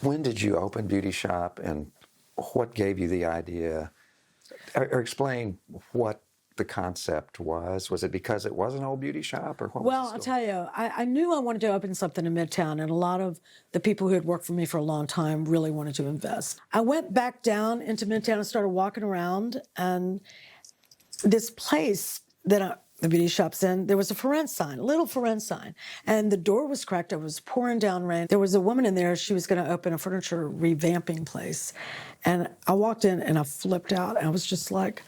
When did you open Beauty Shop, and what gave you the idea? Or explain what the concept was. Was it because it was an old beauty shop, or what? Well, I'll tell you, I knew I wanted to open something in Midtown, and a lot of the people who had worked for me for a long time really wanted to invest. I went back down into Midtown and started walking around, and this place that the beauty shop's in, there was a for rent sign, a little for rent sign, and the door was cracked. It was pouring down rain. There was a woman in there. She was going to open a furniture revamping place, and I walked in and I flipped out. I was just like,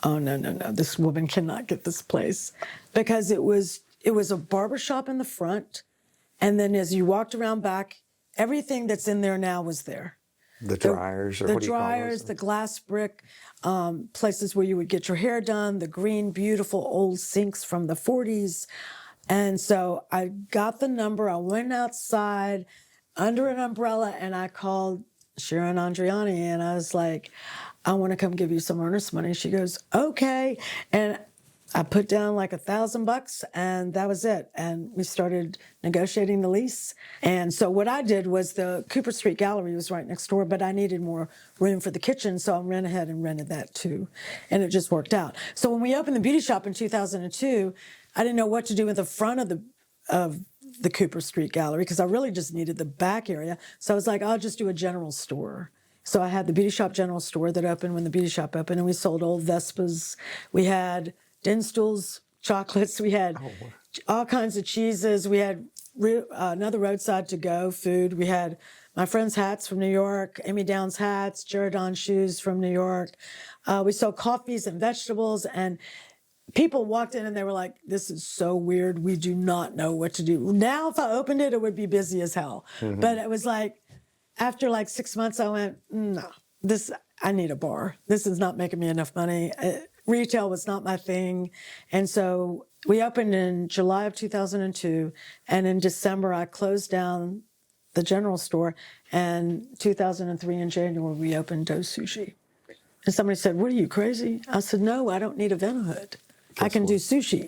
oh, no, this woman cannot get this place, because it was a barbershop in the front, and then as you walked around back, everything that's in there now was there. The dryers, or what do you call those? The dryers, the glass brick, places where you would get your hair done, the green, beautiful old sinks from the 40s. And so I got the number. I went outside under an umbrella, and I called Sharon Andriani, and I was like, I want to come give you some earnest money. She goes, okay. And I put down like $1,000, and that was it. And we started negotiating the lease. And so what I did was, the Cooper Street Gallery was right next door, but I needed more room for the kitchen, so I ran ahead and rented that too. And it just worked out. So when we opened the beauty shop in 2002, I didn't know what to do with the front of the Cooper Street Gallery, because I really just needed the back area. So I was like, I'll just do a general store. So I had the beauty shop general store that opened when the beauty shop opened, and we sold old Vespas. We had Dinstall's chocolates. We had all kinds of cheeses. We had another Roadside to go food. We had my friend's hats from New York, Amy Downs hats, Jaredon shoes from New York. We sold coffees and vegetables, and people walked in and they were like, this is so weird. We do not know what to do. Now, if I opened it, it would be busy as hell. Mm-hmm. But it was like, after like 6 months, I went, no, I need a bar. This is not making me enough money. Retail was not my thing. And so we opened in July of 2002. And in December, I closed down the general store. And 2003 in January, we opened Doe Sushi. And somebody said, what are you, crazy? I said, no, I don't need a vent hood. I can do sushi.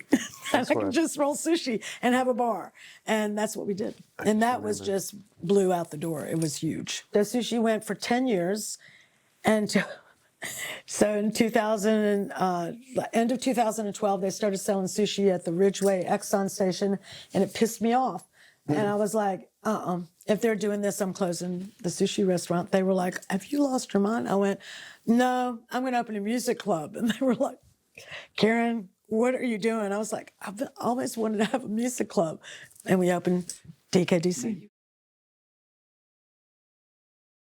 I can just roll sushi and have a bar. And that's what we did. And that was just blew out the door. It was huge. The sushi went for 10 years. And so in end of 2012, they started selling sushi at the Ridgeway Exxon station. And it pissed me off. And I was like, if they're doing this, I'm closing the sushi restaurant. They were like, have you lost your mind? I went, no, I'm going to open a music club. And they were like, Karen, what are you doing? I was like, I've always wanted to have a music club. And we opened DKDC.